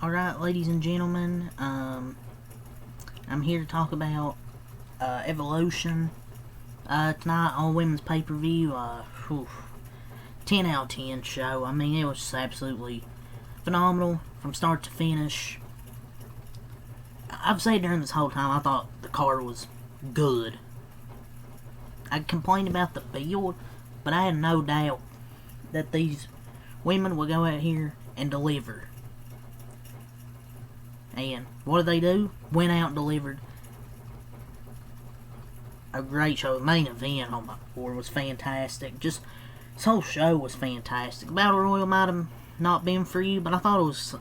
Alright, ladies and gentlemen, I'm here to talk about Evolution. Tonight on Women's Pay-Per-View, 10 out of 10 show. I mean, it was just absolutely phenomenal from start to finish. I've said during this whole time, I thought the card was good. I complained about the build, but I had no doubt that these women would go out here and deliver. And what did they do? Went out and delivered a great show. The main event, oh my lord, was fantastic. Just, this whole show was fantastic. Battle Royal might have not been for you, but I thought it was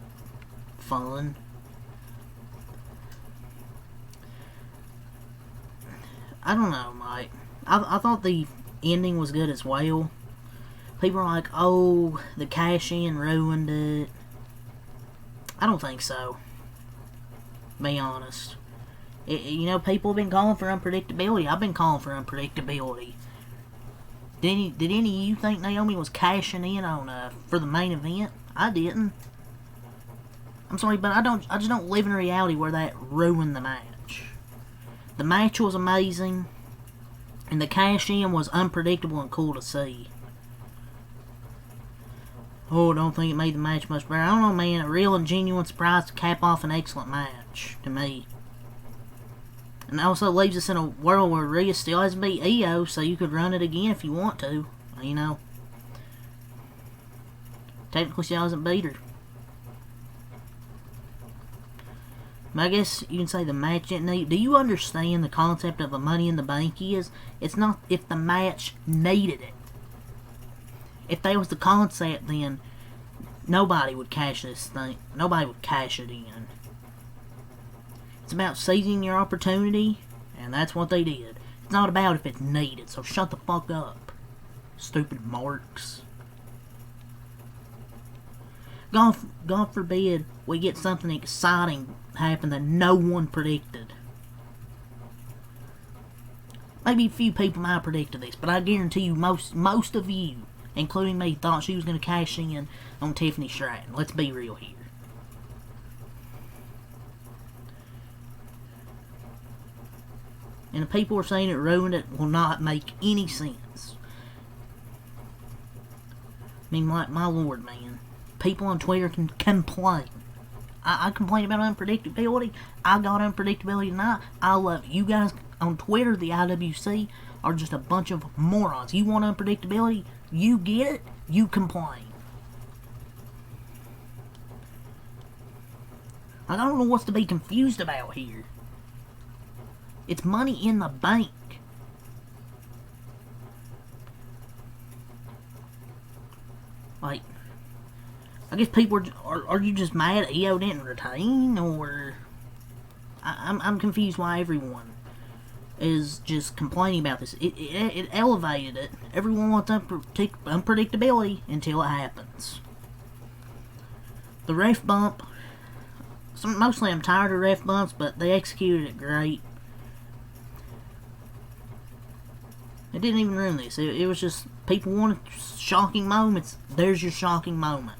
fun. I don't know, Mike. I thought the ending was good as well. People are like, oh, the cash-in ruined it. I don't think so. Be honest. People have been calling for unpredictability. I've been calling for unpredictability. Did any of you think Naomi was cashing in on for the main event? I didn't. I'm sorry, but I just don't live in a reality where that ruined the match. The match was amazing, and the cash-in was unpredictable and cool to see. Oh, I don't think it made the match much better. I don't know, man. A real and genuine surprise to cap off an excellent match, to me. And also leaves us in a world where Rhea still hasn't beat Io, so you could run it again if you want to. You know. Technically, she hasn't beat her. But I guess you can say the match didn't need... Do you understand the concept of a Money in the Bank is? It's not if the match needed it. If that was the concept, then nobody would cash this thing. Nobody would cash it in. It's about seizing your opportunity, and that's what they did. It's not about if it's needed, so shut the fuck up. Stupid marks. God forbid we get something exciting happen that no one predicted. Maybe a few people might have predicted this, but I guarantee you most of you, including me, thought she was going to cash in on Tiffany Stratton. Let's be real here. And the people who are saying it ruined it will not make any sense. I mean, like, my lord, man. People on Twitter can complain. I complain about unpredictability. I got unpredictability tonight. I love it. You guys on Twitter, the IWC, are just a bunch of morons. You want unpredictability? You get it? You complain. I don't know what's to be confused about here. It's Money in the Bank. Like, I guess people are you just mad Io didn't retain, or I'm confused why everyone is just complaining about this. It elevated it. Everyone wants unpredictability until it happens. The ref bump. Mostly I'm tired of ref bumps, but they executed it great. It didn't even ruin this. It was just, people wanted shocking moments. There's your shocking moment.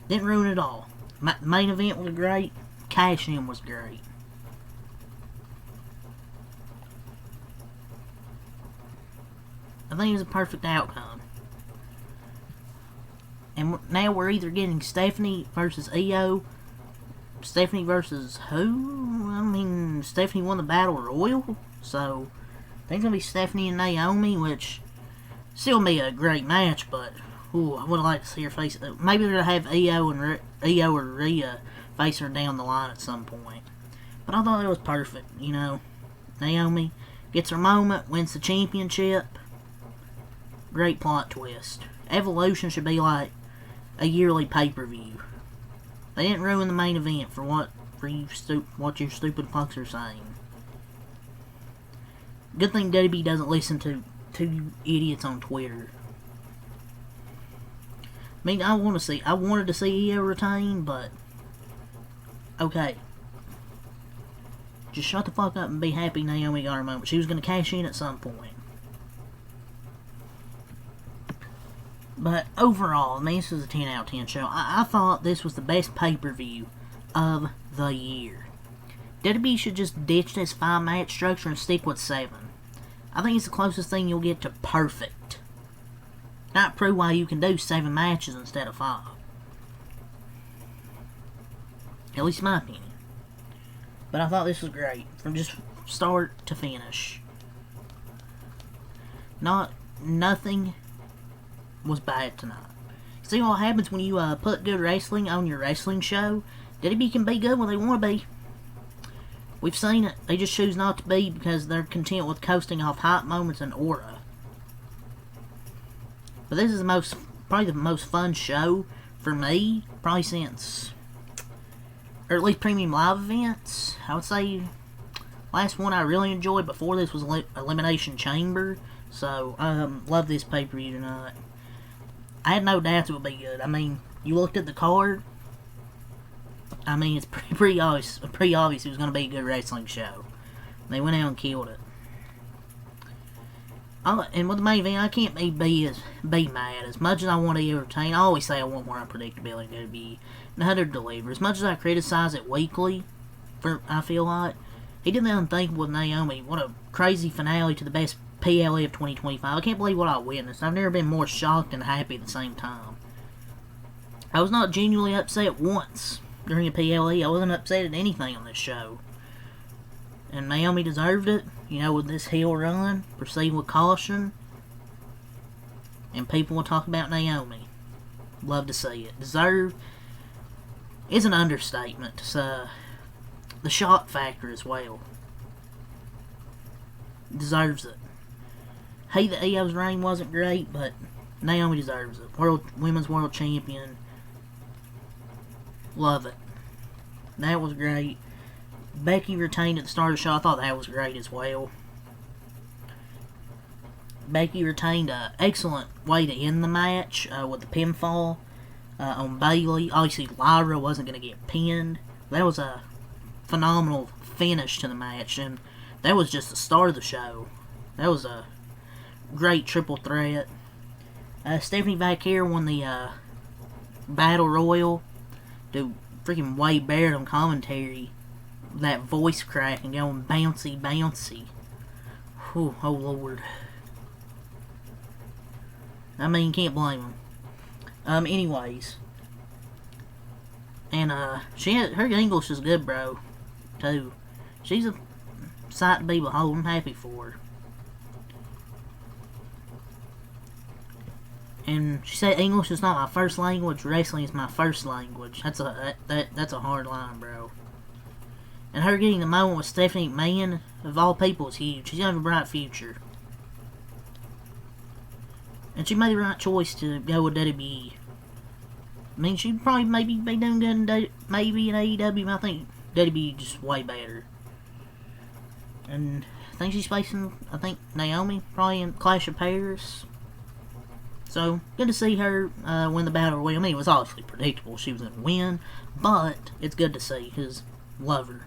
Didn't ruin it all. Main event was great. Cash-in was great. I think it was a perfect outcome. And now we're either getting Stephanie versus Io. Stephanie versus who? I mean, Stephanie won the Battle Royal, so I think it's going to be Stephanie and Naomi, which still be a great match, but ooh, I would like to see her face it. Maybe they'll have Io or Rhea face her down the line at some point. But I thought it was perfect, you know. Naomi gets her moment, wins the championship. Great plot twist. Evolution should be like a yearly pay-per-view. They didn't ruin the main event for what your stupid fucks are saying. Good thing WWE doesn't listen to you idiots on Twitter. I mean, I wanted to see Io retain, but okay. Just shut the fuck up and be happy Naomi got her moment. She was going to cash in at some point. But overall, I mean, this is a 10 out of 10 show. I thought this was the best pay-per-view of the year. WWE should just ditch this 5-match structure and stick with 7. I think it's the closest thing you'll get to perfect. Not prove why you can do 7 matches instead of 5. At least my opinion. But I thought this was great. From just start to finish. Nothing was bad tonight. See what happens when you put good wrestling on your wrestling show? WWE can be good when they want to be. We've seen it. They just choose not to be because they're content with coasting off hype moments and aura. But this is probably the most fun show for me, probably since, or at least premium live events. I would say last one I really enjoyed before this was Elimination Chamber. So, love this pay-per-view tonight. I had no doubts it would be good. I mean, you looked at the card. I mean, it's pretty obvious it was going to be a good wrestling show. They went out and killed it. And with the main event, I can't be mad. As much as I want to entertain, I always say I want more unpredictability to be another deliver. As much as I criticize it weekly, I feel like he did the unthinkable with Naomi. What a crazy finale to the best PLE of 2025. I can't believe what I witnessed. I've never been more shocked and happy at the same time. I was not genuinely upset once during a PLE. I wasn't upset at anything on this show. And Naomi deserved it. You know, with this heel run, proceed with caution. And people will talk about Naomi. Love to see it. Deserved is an understatement. It's the shock factor as well. Deserves it. Hey, the EO's reign wasn't great, but Naomi deserves it. Women's World Champion. Love it. That was great. Becky retained at the start of the show. I thought that was great as well. Becky retained an excellent way to end the match with the pinfall on Bayley. Obviously, Lyra wasn't going to get pinned. That was a phenomenal finish to the match, and that was just the start of the show. That was a great triple threat. Stephanie Vaquer won the Battle Royal. Dude, freaking Wade Barrett on commentary. That voice crack and going bouncy, bouncy. Whew, oh Lord. I mean, can't blame him. Anyways. And, her English is good, bro. Too. She's a sight to be behold. I'm happy for her. And she said English is not my first language, wrestling is my first language. That's a hard line, bro. And her getting the moment with Stephanie McMahon, of all people, is huge. She's gonna have a bright future. And she made the right choice to go with WWE. I mean, she'd probably maybe be doing good in maybe in AEW, but I think WWE just way better. And I think she's facing, Naomi, probably in Clash of Paris. So, good to see her win the Battle Royal. I mean, it was obviously predictable she was going to win, but it's good to see, because love her.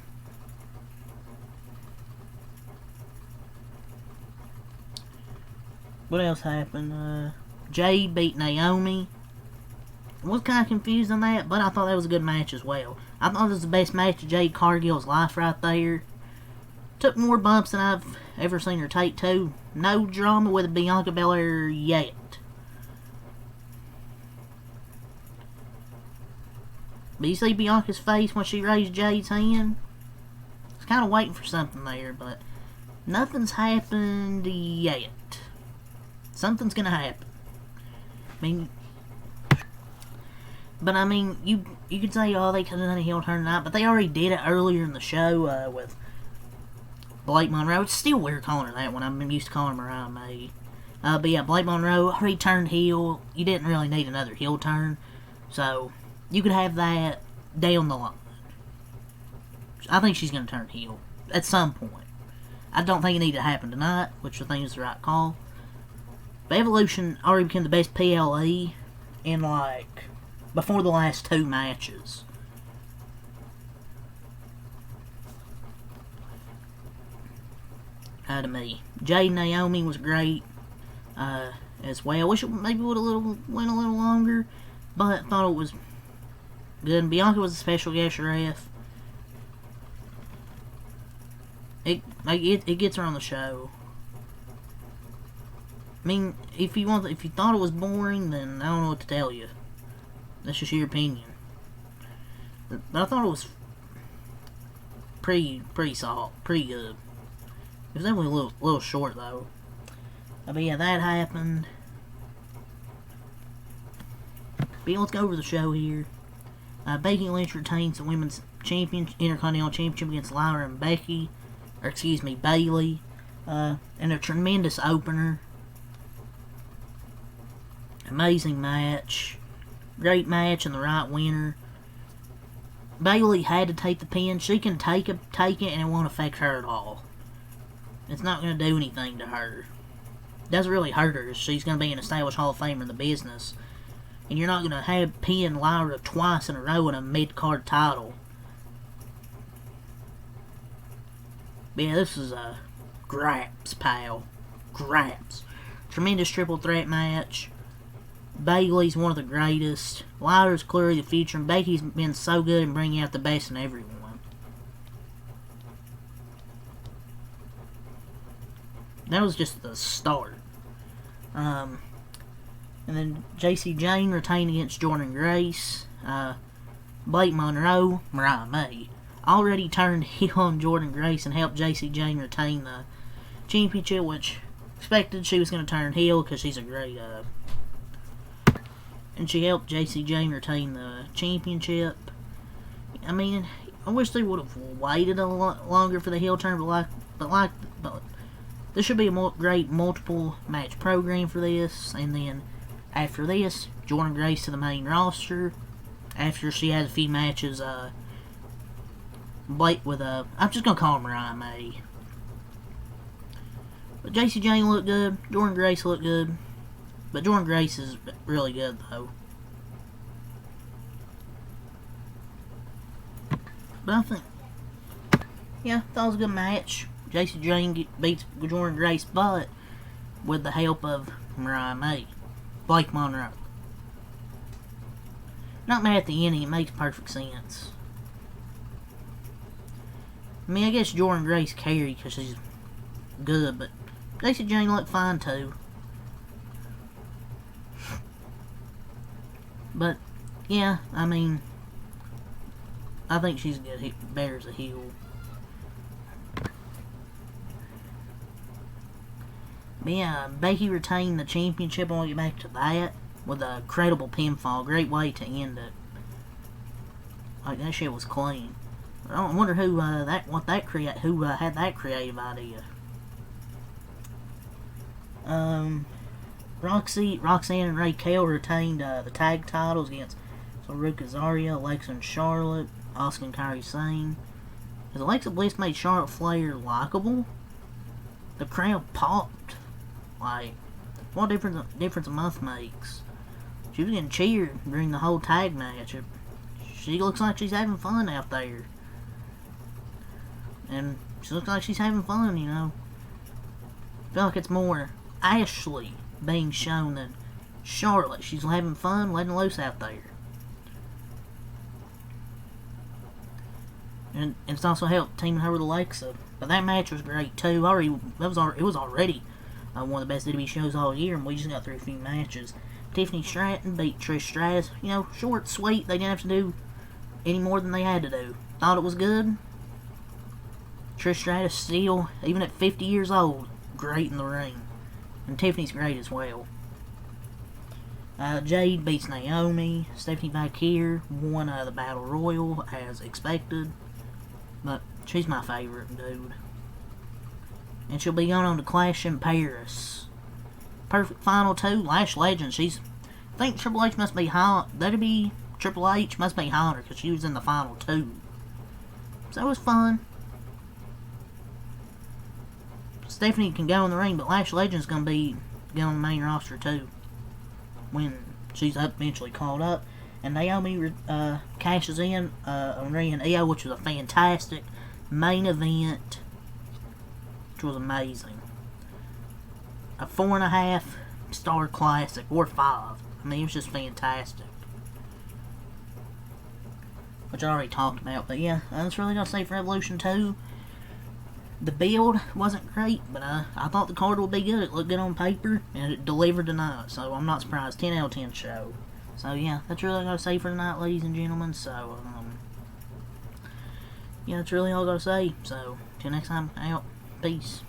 What else happened? Jade beat Naomi. I was kind of confused on that, but I thought that was a good match as well. I thought this was the best match of Jade Cargill's life right there. Took more bumps than I've ever seen her take, too. No drama with Bianca Belair yet. But you see Bianca's face when she raised Jade's hand? I was kind of waiting for something there, but nothing's happened yet. Something's gonna happen. You could say, oh, they could have done a heel turn tonight, but they already did it earlier in the show with Blake Monroe. It's still weird calling her that one. I'm used to calling her Mariah May. But yeah, Blake Monroe already turned heel. You didn't really need another heel turn, so you could have that down the line. I think she's gonna turn heel at some point. I don't think it needed to happen tonight, which I think is the right call. But Evolution already became the best PLE in, before the last 2 matches. To me. Jade Naomi was great. as well. Wish it maybe would have went a little longer, but thought it was good. And Bianca was a special guest ref. It gets her on the show. I mean, if you thought it was boring, then I don't know what to tell you. That's just your opinion. But I thought it was pretty solid, pretty good. It was definitely a little short though. But yeah, that happened. But yeah, let's go over the show here. Becky Lynch retains the Women's Intercontinental Championship against Lyra and Bailey. And a tremendous opener. Amazing match. Great match and the right winner. Bailey had to take the pin. She can take it and it won't affect her at all. It's not going to do anything to her. It doesn't really hurt her. She's going to be an established Hall of Famer in the business. And you're not going to have pin Lyra twice in a row in a mid-card title. But yeah, this is a Graps, pal. Graps. Tremendous triple threat match. Bailey's one of the greatest. Lyra's clearly the future, and Becky's been so good in bringing out the best in everyone. That was just the start. And then Jacy Jayne retained against Jordynne Grace. Blake Monroe, Mariah May, already turned heel on Jordynne Grace and helped Jacy Jayne retain the championship, which expected she was going to turn heel because she's a great, and she helped Jacy Jayne retain the championship. I mean, I wish they would have waited a lot longer for the heel turn, but this should be a great multiple match program for this. And then after this, Jordynne Grace to the main roster. After she has a few matches, I'm just gonna call her Mariah May. But Jacy Jayne looked good. Jordynne Grace looked good. But Jordynne Grace is really good, though. But I think, yeah, that was a good match. Jacy Jayne beats Jordynne Grace, but with the help of Mariah May. Blake Monroe. Not mad at the ending, it makes perfect sense. I mean, I guess Jordynne Grace carried because she's good, but Jacy Jayne looked fine, too. But, yeah, I mean, I think she's good, better as a heel. But yeah, Becky retained the championship. I want to get back to that with a credible pinfall. Great way to end it. Like, that shit was clean. I wonder who had that creative idea. Roxanne and Raquel retained the tag titles against Ruka Zarya, Alexa and Charlotte, Asuka and Kairi Sane. As Alexa Bliss made Charlotte Flair likable, the crowd popped. Like, what difference a month makes? She was getting cheered during the whole tag match. She looks like she's having fun out there. And she looks like she's having fun, you know. I feel like it's more Ashley being shown than Charlotte. She's having fun, letting loose out there. And it's also helped teaming her with Alexa. But that match was great too. It was already one of the best WWE shows all year, and we just got through a few matches. Tiffany Stratton beat Trish Stratus. You know, short, sweet. They didn't have to do any more than they had to do. Thought it was good. Trish Stratus still, even at 50 years old, great in the ring. And Tiffany's great as well. Jade beats Naomi. Stephanie Bakir won the Battle Royal as expected. But she's my favorite, dude. And she'll be going on to Clash in Paris. Perfect final two. Lash Legend. I think Triple H must be hot. Triple H must be hotter because she was in the final two. So it was fun. Stephanie can go in the ring, but Lash Legend's going to be going on the main roster too when she's eventually called up. And Naomi cashes in on Rhea and Io, which was a fantastic main event, which was amazing. A 4.5 star classic, or 5. I mean, it was just fantastic. Which I already talked about, but yeah, that's really gonna say for Evolution 2. The build wasn't great, but I thought the card would be good. It looked good on paper, and it delivered tonight, so I'm not surprised. 10 out of 10 show. So yeah, that's really all I gotta say for tonight, ladies and gentlemen. So, yeah, that's really all I gotta say. So, till next time, out. Peace.